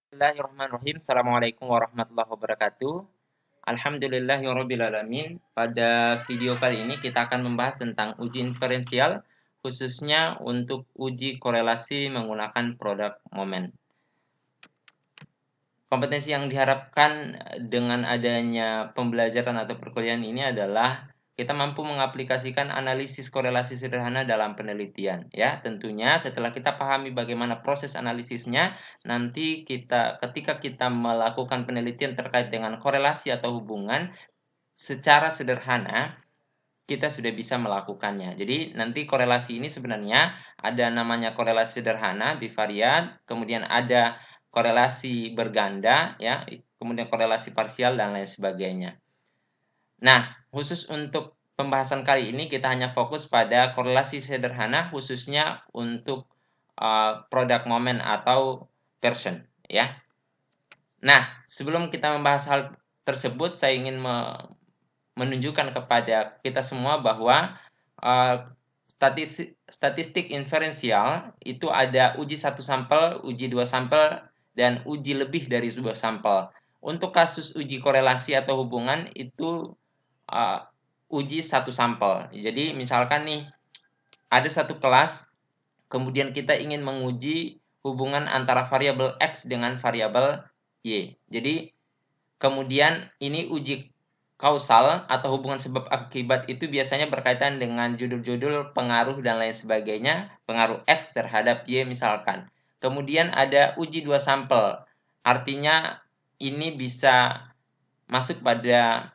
Bismillahirrahmanirrahim. Assalamualaikum warahmatullahi wabarakatuh. Alhamdulillahirrabbilalamin. Pada video kali ini kita akan membahas tentang uji inferensial, khususnya untuk uji korelasi menggunakan produk momen. Kompetensi yang diharapkan dengan adanya pembelajaran atau perkuliahan ini adalah kita mampu mengaplikasikan analisis korelasi sederhana dalam penelitian. Ya, tentunya setelah kita pahami bagaimana proses analisisnya, nanti ketika kita melakukan penelitian terkait dengan korelasi atau hubungan, secara sederhana kita sudah bisa melakukannya. Jadi nanti korelasi ini sebenarnya ada namanya korelasi sederhana, bivariat, kemudian ada korelasi berganda, ya, kemudian korelasi parsial dan lain sebagainya. Nah, khusus untuk pembahasan kali ini kita hanya fokus pada korelasi sederhana, khususnya untuk produk momen atau version, ya. Nah, sebelum kita membahas hal tersebut, saya ingin menunjukkan kepada kita semua bahwa statistik inferensial itu ada uji satu sampel, uji dua sampel, dan uji lebih dari dua sampel. Untuk kasus uji korelasi atau hubungan itu uji satu sampel. Jadi misalkan nih ada satu kelas, kemudian kita ingin menguji hubungan antara variabel X dengan variabel Y. Jadi kemudian ini uji kausal atau hubungan sebab akibat itu biasanya berkaitan dengan judul-judul pengaruh dan lain sebagainya, pengaruh X terhadap Y misalkan. Kemudian ada uji dua sampel, artinya ini bisa masuk pada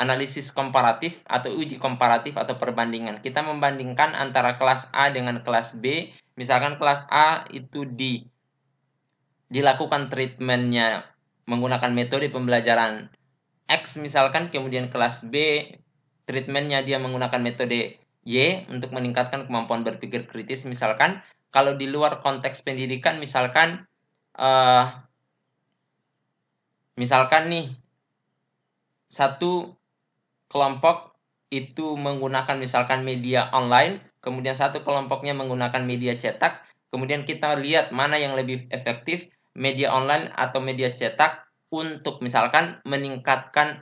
analisis komparatif atau uji komparatif atau perbandingan. Kita membandingkan antara kelas A dengan kelas B. Misalkan kelas A itu dilakukan treatmentnya menggunakan metode pembelajaran X misalkan, kemudian kelas B treatmentnya dia menggunakan metode Y untuk meningkatkan kemampuan berpikir kritis misalkan. Kalau di luar konteks pendidikan misalkan nih satu kelompok itu menggunakan misalkan media online, kemudian satu kelompoknya menggunakan media cetak, kemudian kita lihat mana yang lebih efektif, media online atau media cetak untuk misalkan meningkatkan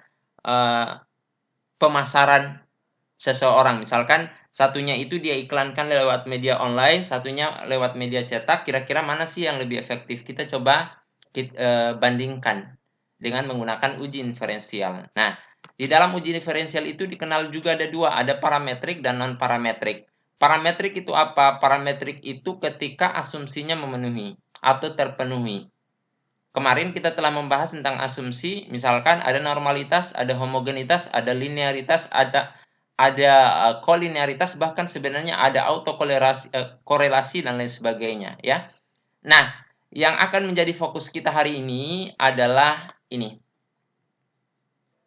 pemasaran seseorang. Misalkan satunya itu dia iklankan lewat media online, satunya lewat media cetak, kira-kira mana sih yang lebih efektif? Kita coba bandingkan dengan menggunakan uji inferensial. Nah, di dalam uji diferensial itu dikenal juga ada dua, ada parametrik dan non-parametrik. Parametrik itu apa? Parametrik itu ketika asumsinya memenuhi atau terpenuhi. Kemarin kita telah membahas tentang asumsi, misalkan ada normalitas, ada homogenitas, ada linearitas, ada kolinearitas, bahkan sebenarnya ada autokorelasi dan lain sebagainya, ya. Nah, yang akan menjadi fokus kita hari ini adalah ini.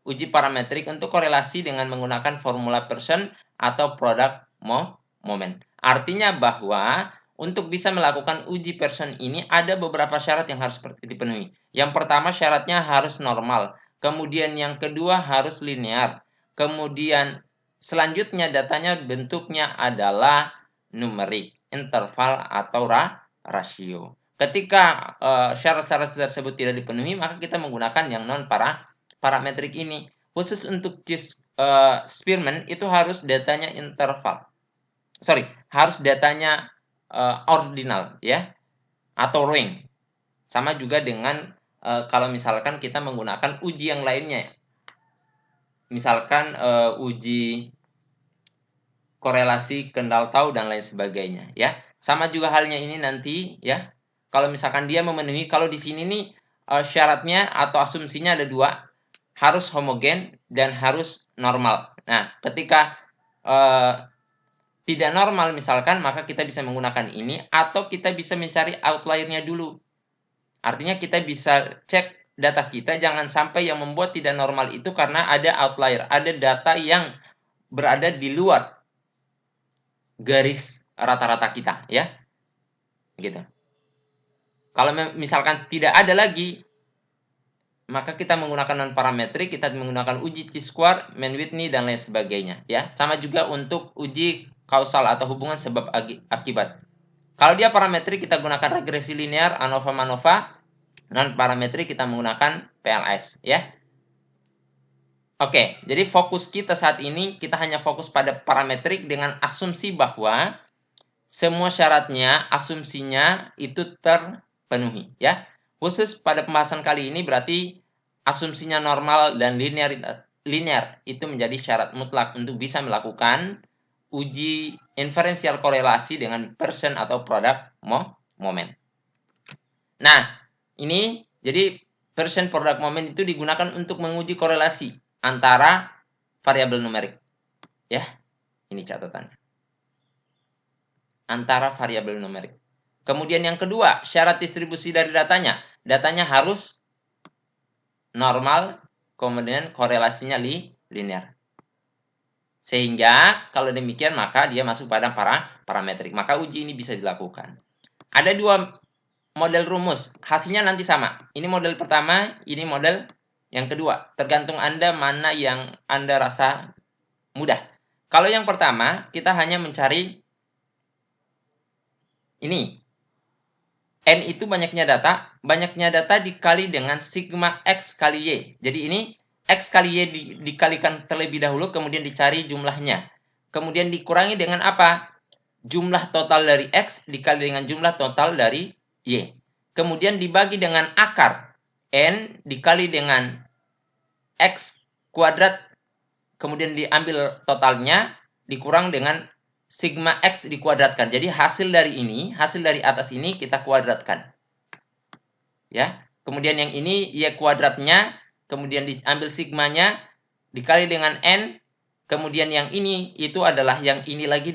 Uji parametrik untuk korelasi dengan menggunakan formula Pearson atau produk moment. Artinya bahwa untuk bisa melakukan uji Pearson ini ada beberapa syarat yang harus dipenuhi. Yang pertama syaratnya harus normal. Kemudian yang kedua harus linear. Kemudian selanjutnya datanya bentuknya adalah numerik, interval atau rasio. Ketika syarat-syarat tersebut tidak dipenuhi, maka kita menggunakan yang non-parametrik ini. Khusus untuk Spearman itu harus datanya interval. Harus datanya ordinal, ya, atau ring. Sama juga dengan kalau misalkan kita menggunakan uji yang lainnya. Misalkan uji korelasi kendal tahu dan lain sebagainya, ya. Sama juga halnya ini nanti, ya. Kalau misalkan dia memenuhi, kalau di sini nih syaratnya atau asumsinya ada dua, harus homogen dan harus normal. Nah, ketika tidak normal misalkan, maka kita bisa menggunakan ini atau kita bisa mencari outlier-nya dulu. Artinya kita bisa cek data kita, jangan sampai yang membuat tidak normal itu karena ada outlier, ada data yang berada di luar garis rata-rata kita, ya. Gitu. Kalau misalkan tidak ada lagi, maka kita menggunakan non-parametrik, kita menggunakan uji T-square, Mann-Whitney, dan lain sebagainya, ya. Sama juga untuk uji kausal atau hubungan sebab akibat. Kalau dia parametrik, kita gunakan regresi linear, ANOVA, MANOVA. Non parametrik kita menggunakan PLS ya. Oke, jadi fokus kita saat ini kita hanya fokus pada parametrik dengan asumsi bahwa semua syaratnya, asumsinya itu terpenuhi ya. Khusus pada pembahasan kali ini berarti asumsinya normal dan linear itu menjadi syarat mutlak untuk bisa melakukan uji inferensial korelasi dengan person atau produk moment. Nah, ini jadi person product moment itu digunakan untuk menguji korelasi antara variabel numerik. Ya, ini catatannya. Antara variabel numerik. Kemudian yang kedua, syarat distribusi dari datanya. Datanya harus normal, kemudian korelasinya linear. Sehingga kalau demikian maka dia masuk pada parametrik. Maka uji ini bisa dilakukan. Ada dua model rumus. Hasilnya nanti sama. Ini model pertama, ini model yang kedua. Tergantung Anda mana yang Anda rasa mudah. Kalau yang pertama, kita hanya mencari ini. N itu banyaknya data dikali dengan sigma X kali Y. Jadi ini X kali Y dikalikan terlebih dahulu, kemudian dicari jumlahnya. Kemudian dikurangi dengan apa? Jumlah total dari X dikali dengan jumlah total dari Y. Kemudian dibagi dengan akar. N dikali dengan X kuadrat. Kemudian diambil totalnya, dikurang dengan sigma X dikuadratkan. Jadi hasil dari atas ini kita kuadratkan. Ya. Kemudian yang ini Y kuadratnya, kemudian diambil sigmanya, dikali dengan N, kemudian yang ini itu adalah yang ini lagi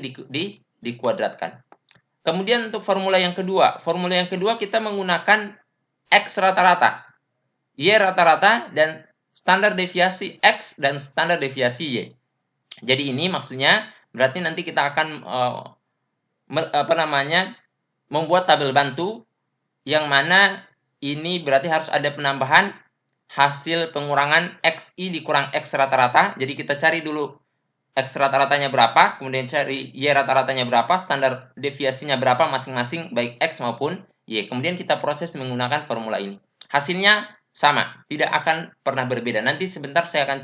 dikuadratkan. Kemudian untuk formula yang kedua kita menggunakan X rata-rata, Y rata-rata, dan standar deviasi X dan standar deviasi Y. Jadi ini maksudnya berarti nanti kita akan membuat tabel bantu yang mana ini berarti harus ada penambahan hasil pengurangan XI dikurang X rata-rata. Jadi kita cari dulu X rata-ratanya berapa, kemudian cari Y rata-ratanya berapa, standar deviasinya berapa masing-masing baik X maupun Y. Kemudian kita proses menggunakan formula ini. Hasilnya sama, tidak akan pernah berbeda. Nanti sebentar saya akan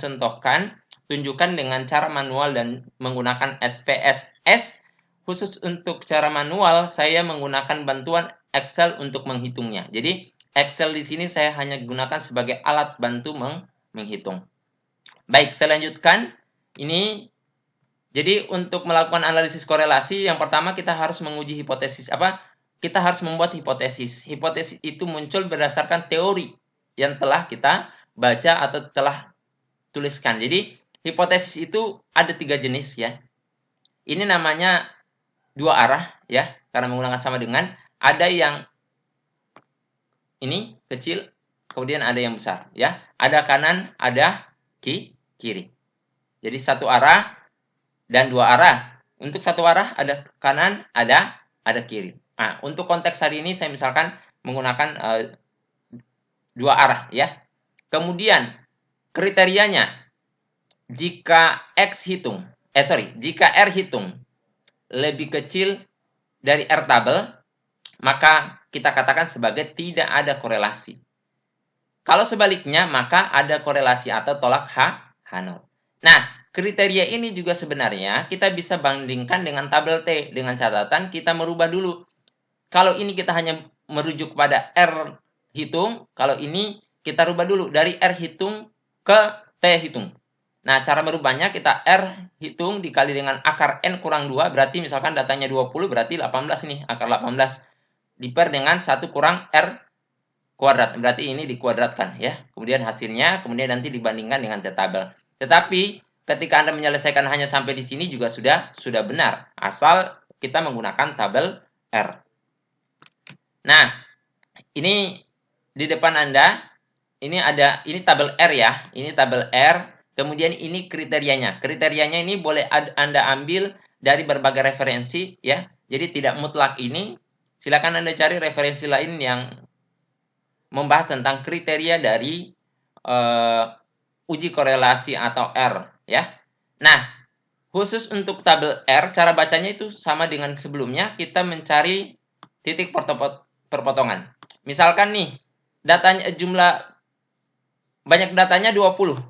tunjukkan dengan cara manual dan menggunakan SPSS. Khusus untuk cara manual, saya menggunakan bantuan Excel untuk menghitungnya. Jadi Excel di sini saya hanya gunakan sebagai alat bantu menghitung. Baik, saya lanjutkan. Ini jadi untuk melakukan analisis korelasi, yang pertama kita harus menguji hipotesis. Kita harus membuat hipotesis. Hipotesis itu muncul berdasarkan teori yang telah kita baca atau telah tuliskan. Jadi hipotesis itu ada 3 jenis ya. Ini namanya dua arah ya, karena menggunakan sama dengan. Ada yang ini kecil, kemudian ada yang besar ya. Ada kanan, ada kiri. Jadi satu arah dan dua arah. Untuk satu arah ada kanan, ada kiri. Nah, untuk konteks hari ini saya misalkan menggunakan dua arah ya. Kemudian kriterianya, jika jika R hitung lebih kecil dari R tabel, maka kita katakan sebagai tidak ada korelasi. Kalau sebaliknya, maka ada korelasi atau tolak H0. Nah, kriteria ini juga sebenarnya kita bisa bandingkan dengan tabel T, dengan catatan kita merubah dulu. Kalau ini kita hanya merujuk pada R hitung, kalau ini kita rubah dulu dari R hitung ke T hitung. Nah, cara merubahnya kita R hitung dikali dengan akar N kurang 2, berarti misalkan datanya 20, berarti 18 nih, akar 18. Diper dengan 1 kurang R kuadrat, berarti ini dikuadratkan ya. Kemudian hasilnya, kemudian nanti dibandingkan dengan tabel. Tetapi ketika Anda menyelesaikan hanya sampai di sini juga sudah benar, asal kita menggunakan tabel R. Nah, ini di depan Anda, ini tabel R ya, ini tabel R. Kemudian ini kriterianya. Kriterianya ini boleh Anda ambil dari berbagai referensi ya. Jadi tidak mutlak ini. Silakan Anda cari referensi lain yang membahas tentang kriteria dari uji korelasi atau R ya. Nah, khusus untuk tabel R, cara bacanya itu sama dengan sebelumnya. Kita mencari titik perpotongan. Misalkan nih, datanya banyak datanya 20.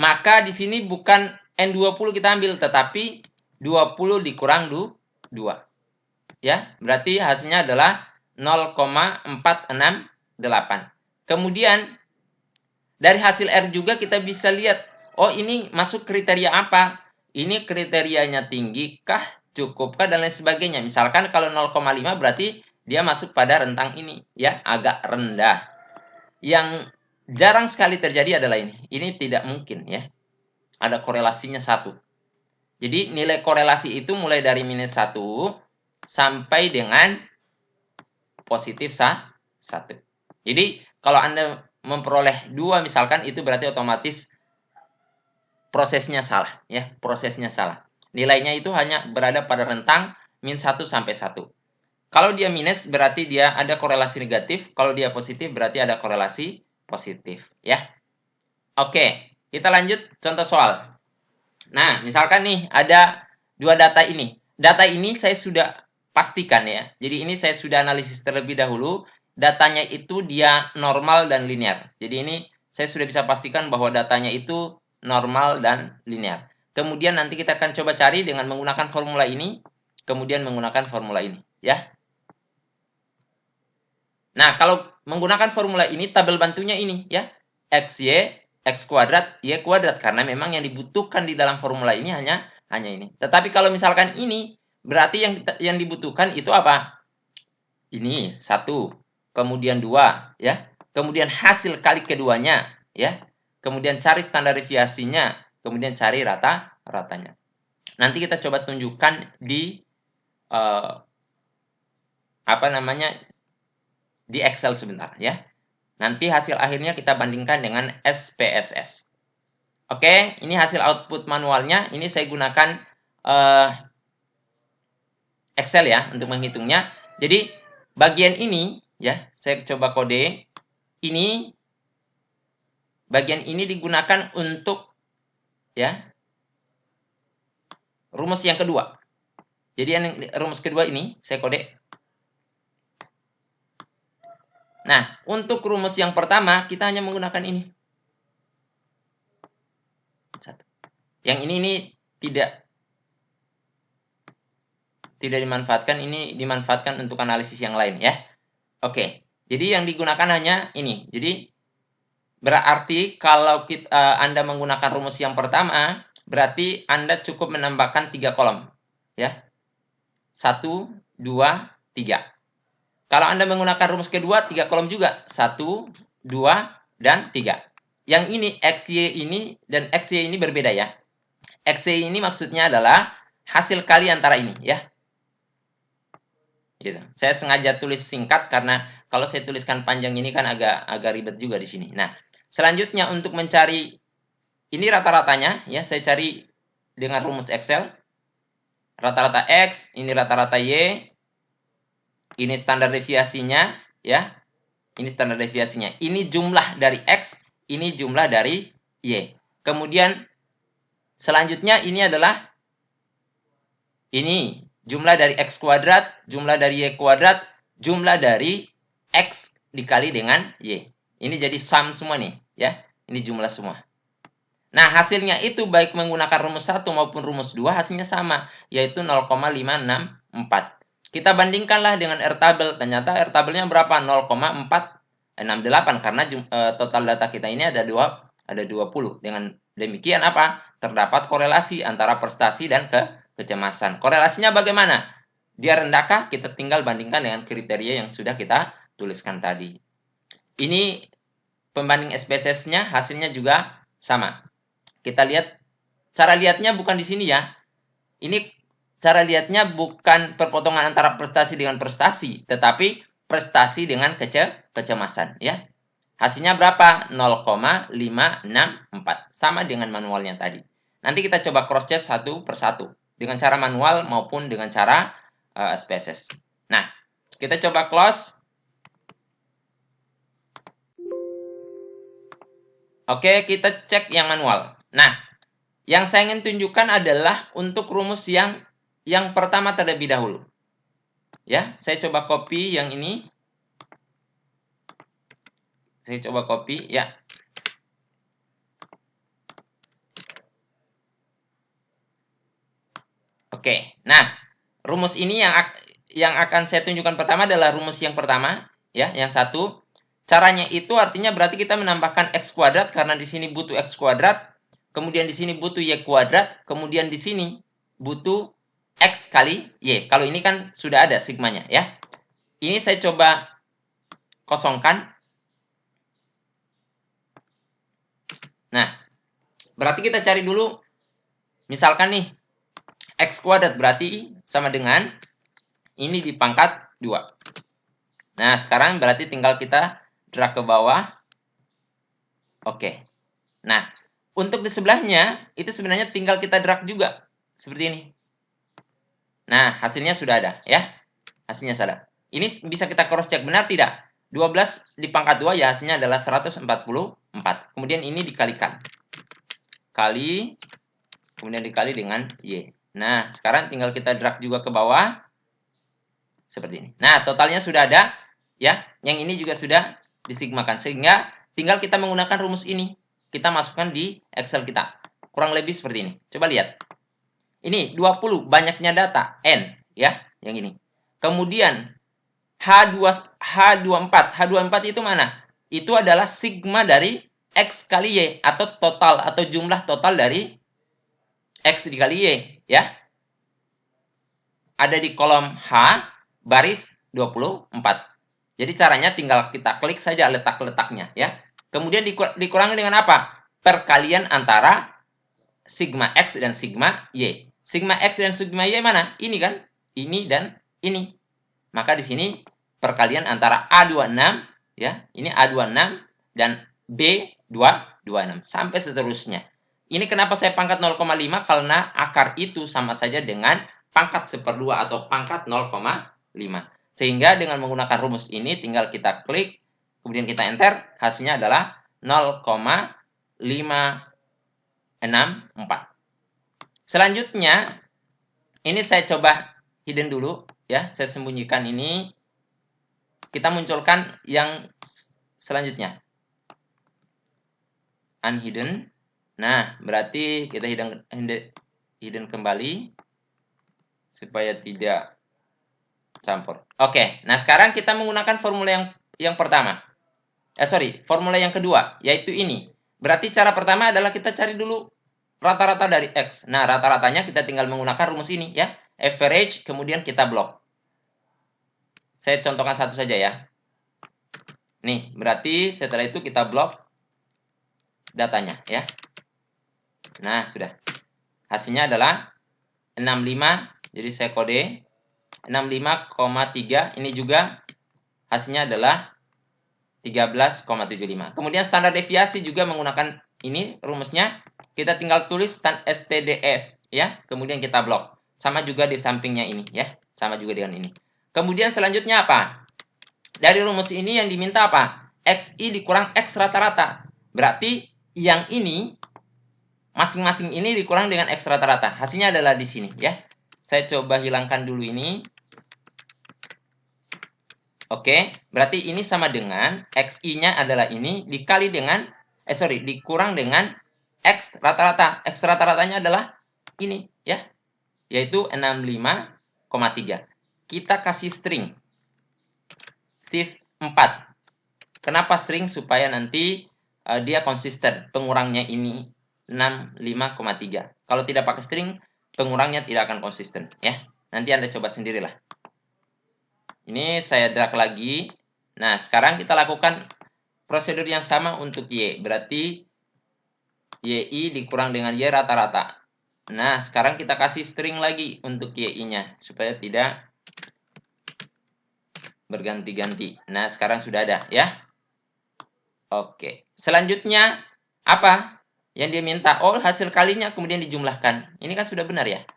Maka di sini bukan N20 kita ambil, tetapi 20 dikurang 2. Ya, berarti hasilnya adalah 0,468. Kemudian dari hasil R juga kita bisa lihat, oh ini masuk kriteria apa? Ini kriterianya tinggi kah, cukupkah, dan lain sebagainya. Misalkan kalau 0,5 berarti dia masuk pada rentang ini, ya, agak rendah. Yang jarang sekali terjadi adalah ini. Ini tidak mungkin, ya. Ada korelasinya 1. Jadi nilai korelasi itu mulai dari -1 sampai dengan positif 1. Jadi kalau Anda memperoleh 2 misalkan, itu berarti otomatis prosesnya salah, ya. Prosesnya salah. Nilainya itu hanya berada pada rentang -1 sampai 1. Kalau dia minus berarti dia ada korelasi negatif, kalau dia positif berarti ada korelasi positif, ya. Oke, kita lanjut contoh soal. Nah, misalkan nih ada 2 data ini. Data ini saya sudah pastikan, ya. Jadi ini saya sudah analisis terlebih dahulu. Datanya itu dia normal dan linear. Jadi ini saya sudah bisa pastikan bahwa datanya itu normal dan linear. Kemudian nanti kita akan coba cari dengan menggunakan formula ini, kemudian menggunakan formula ini, ya. Nah, kalau menggunakan formula ini, tabel bantunya ini, ya. XY, X kuadrat, Y kuadrat. Karena memang yang dibutuhkan di dalam formula ini hanya ini. Tetapi kalau misalkan ini, berarti yang dibutuhkan itu apa? Ini, 1. Kemudian 2, ya. Kemudian hasil kali keduanya, ya. Kemudian cari standar deviasinya. Kemudian cari ratanya. Nanti kita coba tunjukkan di, di Excel sebentar, ya. Nanti hasil akhirnya kita bandingkan dengan SPSS. Oke, ini hasil output manualnya. Ini saya gunakan Excel, ya, untuk menghitungnya. Jadi bagian ini, ya, saya coba kode. Ini bagian ini digunakan untuk, ya, rumus yang kedua. Jadi yang rumus kedua ini saya kode. Nah, untuk rumus yang pertama, kita hanya menggunakan ini. 1. Yang ini tidak dimanfaatkan, ini dimanfaatkan untuk analisis yang lain, ya. Oke, jadi yang digunakan hanya ini. Jadi, berarti kalau Anda menggunakan rumus yang pertama, berarti Anda cukup menambahkan 3 kolom, ya. 1, 2, 3. Kalau Anda menggunakan rumus kedua, 3 kolom juga. 1, 2, dan 3. Yang ini, XY ini, dan XY ini berbeda, ya. XY ini maksudnya adalah hasil kali antara ini, ya. Gitu. Saya sengaja tulis singkat karena kalau saya tuliskan panjang ini kan agak ribet juga di sini. Nah, selanjutnya untuk mencari ini rata-ratanya, ya, saya cari dengan rumus Excel. Rata-rata X, ini rata-rata Y. Ini standar deviasinya, ya. Ini standar deviasinya. Ini jumlah dari X, ini jumlah dari Y. Kemudian selanjutnya ini adalah ini jumlah dari X kuadrat, jumlah dari Y kuadrat, jumlah dari X dikali dengan Y. Ini jadi sum semua nih, ya. Ini jumlah semua. Nah, hasilnya itu baik menggunakan rumus 1 maupun rumus 2 hasilnya sama, yaitu 0,564. Kita bandingkanlah dengan R-tabel. Ternyata R-tabelnya berapa? 0,468 karena total data kita ini ada 20. Dengan demikian apa? Terdapat korelasi antara prestasi dan kecemasan. Korelasinya bagaimana? Dia rendahkah? Kita tinggal bandingkan dengan kriteria yang sudah kita tuliskan tadi. Ini pembanding SPSS-nya hasilnya juga sama. Kita lihat, cara lihatnya bukan di sini, ya. Ini cara lihatnya bukan perpotongan antara prestasi dengan prestasi, tetapi prestasi dengan kecemasan, ya. Hasilnya berapa? 0,564. Sama dengan manualnya tadi. Nanti kita coba cross check satu persatu dengan cara manual maupun dengan cara SPSS. Nah, kita coba close. Oke, kita cek yang manual. Nah, yang saya ingin tunjukkan adalah untuk rumus yang pertama terlebih dahulu. Ya, saya coba copy yang ini. Saya coba copy ya. Oke. Nah, rumus ini yang akan saya tunjukkan pertama adalah rumus yang pertama ya, yang satu. Caranya itu artinya berarti kita menambahkan x kuadrat karena di sini butuh x kuadrat, kemudian di sini butuh y kuadrat, kemudian di sini butuh x kali y. Kalau ini kan sudah ada sigmanya ya. Ini saya coba kosongkan. Nah, berarti kita cari dulu, misalkan nih, x kuadrat berarti sama dengan ini dipangkat 2. Nah, sekarang berarti tinggal kita drag ke bawah. Oke. Nah, untuk di sebelahnya, itu sebenarnya tinggal kita drag juga. Seperti ini. Nah, hasilnya sudah ada, ya. Hasilnya sudah. Ini bisa kita cross check, benar tidak? 12 dipangkat 2, ya hasilnya adalah 144. Kemudian ini dikalikan. Kali, kemudian dikali dengan Y. Nah, sekarang tinggal kita drag juga ke bawah. Seperti ini. Nah, totalnya sudah ada, ya. Yang ini juga sudah disigmakan. Sehingga tinggal kita menggunakan rumus ini. Kita masukkan di Excel kita. Kurang lebih seperti ini. Coba lihat. Ini 20, banyaknya data, N, ya, yang ini. Kemudian, H24. H24 itu mana? Itu adalah sigma dari X kali Y, atau total, atau jumlah total dari X dikali Y, ya. Ada di kolom H, baris 24. Jadi caranya tinggal kita klik saja letak-letaknya, ya. Kemudian dikurangi dengan apa? Perkalian antara sigma X dan sigma Y. Sigma X dan sigma Y mana? Ini kan? Ini dan ini. Maka di sini perkalian antara A26, ya. Ini A26 dan B226 sampai seterusnya. Ini kenapa saya pangkat 0,5? Karena akar itu sama saja dengan pangkat 1/2 atau pangkat 0,5. Sehingga dengan menggunakan rumus ini tinggal kita klik, kemudian kita enter, hasilnya adalah 0,564. Selanjutnya, ini saya coba hidden dulu, ya. Saya sembunyikan ini. Kita munculkan yang selanjutnya. Unhidden. Nah, berarti kita hidden kembali supaya tidak campur. Oke, nah sekarang kita menggunakan formula yang pertama. Formula yang kedua, yaitu ini. Berarti cara pertama adalah kita cari dulu rata-rata dari X. Nah, rata-ratanya kita tinggal menggunakan rumus ini, ya. Average, kemudian kita blok. Saya contohkan satu saja, ya. Nih, berarti setelah itu kita blok datanya, ya. Nah, sudah. Hasilnya adalah 65, jadi saya kode 65,3. Ini juga hasilnya adalah 13,75. Kemudian standar deviasi juga menggunakan ini rumusnya. Kita tinggal tulis STDF, ya. Kemudian kita blok. Sama juga di sampingnya ini, ya. Sama juga dengan ini. Kemudian selanjutnya apa? Dari rumus ini yang diminta apa? XI dikurang X rata-rata. Berarti yang ini masing-masing ini dikurang dengan X rata-rata. Hasilnya adalah di sini, ya. Saya coba hilangkan dulu ini. Oke, berarti ini sama dengan XI-nya adalah ini dikali dengan dikurang dengan X rata-rata. X rata-ratanya adalah ini, ya. Yaitu 65,3. Kita kasih string. Shift 4. Kenapa string? Supaya nanti dia konsisten. Pengurangnya ini 65,3. Kalau tidak pakai string, pengurangnya tidak akan konsisten, ya. Nanti Anda coba sendirilah. Ini saya drag lagi. Nah, sekarang kita lakukan prosedur yang sama untuk Y. Berarti YI dikurang dengan Y rata-rata. Nah, sekarang kita kasih string lagi untuk YI-nya. Supaya tidak berganti-ganti. Nah, sekarang sudah ada, ya. Oke. Selanjutnya, apa yang dia minta? Oh, hasil kalinya kemudian dijumlahkan. Ini kan sudah benar, ya.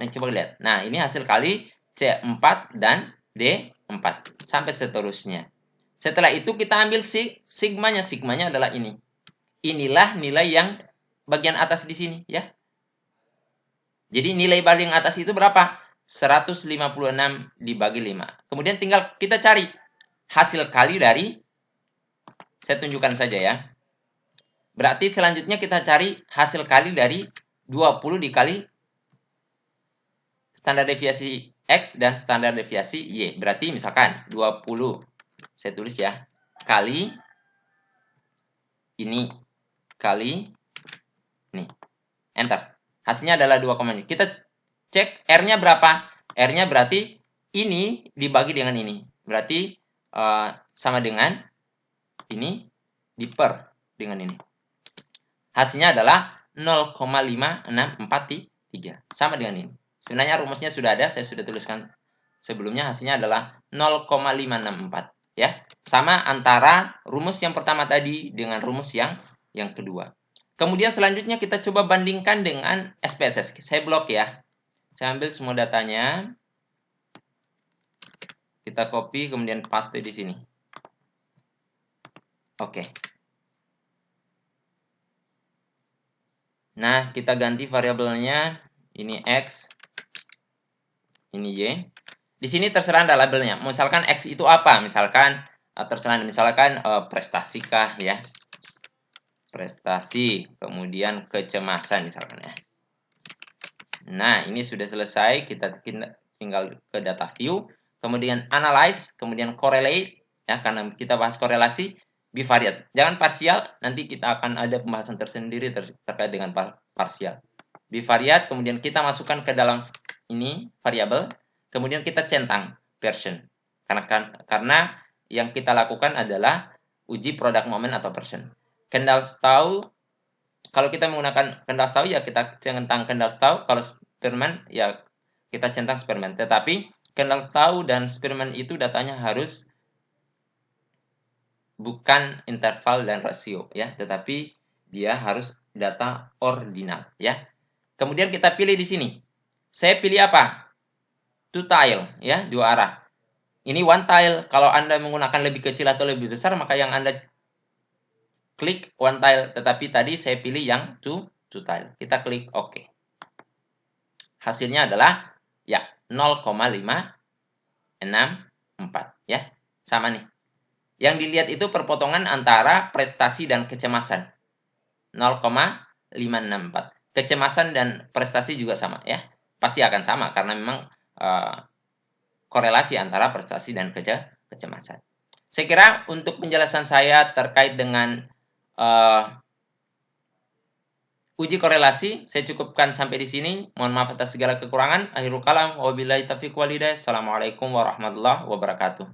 Nah, coba lihat. Nah, ini hasil kali C4 dan D4. Sampai seterusnya. Setelah itu kita ambil sigmanya. Sigmanya adalah ini. Inilah nilai yang bagian atas di sini, ya. Jadi nilai bagian atas itu berapa? 156 dibagi 5. Kemudian tinggal kita cari hasil kali dari Saya tunjukkan saja ya. Berarti selanjutnya kita cari hasil kali dari 20 dikali standar deviasi X dan standar deviasi Y. Berarti misalkan 20, saya tulis ya, kali ini, kali ini. Enter. Hasilnya adalah 2,5. Kita cek R-nya berapa? R-nya berarti ini dibagi dengan ini. Berarti sama dengan ini diper dengan ini. Hasilnya adalah 0,5643. Sama dengan ini. Sebenarnya rumusnya sudah ada, saya sudah tuliskan sebelumnya. Hasilnya adalah 0,564. Ya, sama antara rumus yang pertama tadi dengan rumus yang kedua. Kemudian selanjutnya kita coba bandingkan dengan SPSS. Saya blok ya. Saya ambil semua datanya. Kita copy kemudian paste di sini. Oke. Nah, kita ganti variabelnya. Ini X. Ini Y. Di sini terserah Anda labelnya. Misalkan X itu apa? Misalkan terserah misalkan prestasikah ya. Prestasi, kemudian kecemasan misalkan ya. Nah, ini sudah selesai. Kita tinggal ke data view, kemudian analyze, kemudian correlate ya, karena kita bahas korelasi, bivariate. Jangan parsial, nanti kita akan ada pembahasan tersendiri terkait dengan parsial. Bivariate, kemudian kita masukkan ke dalam ini variabel, kemudian kita centang version. Karena yang kita lakukan adalah uji product moment atau version. Kendall tahu, kalau kita menggunakan kendall tahu ya kita centang kendall tahu, kalau Spearman ya kita centang Spearman. Tetapi kendall tahu dan Spearman itu datanya harus bukan interval dan rasio ya, tetapi dia harus data ordinal ya. Kemudian kita pilih di sini. Saya pilih apa? Two tile ya, dua arah. Ini one tile. Kalau Anda menggunakan lebih kecil atau lebih besar, maka yang Anda klik one tile, tetapi tadi saya pilih yang two tile. Kita klik OK. Hasilnya adalah ya 0,564 ya. Sama nih. Yang dilihat itu perpotongan antara prestasi dan kecemasan. 0,564. Kecemasan dan prestasi juga sama ya. Pasti akan sama karena memang korelasi antara prestasi dan kecemasan. Saya kira untuk penjelasan saya terkait dengan uji korelasi, saya cukupkan sampai di sini. Mohon maaf atas segala kekurangan. Akhirul kalam. Wabillahi taufiq wal hidayah. Assalamualaikum warahmatullahi wabarakatuh.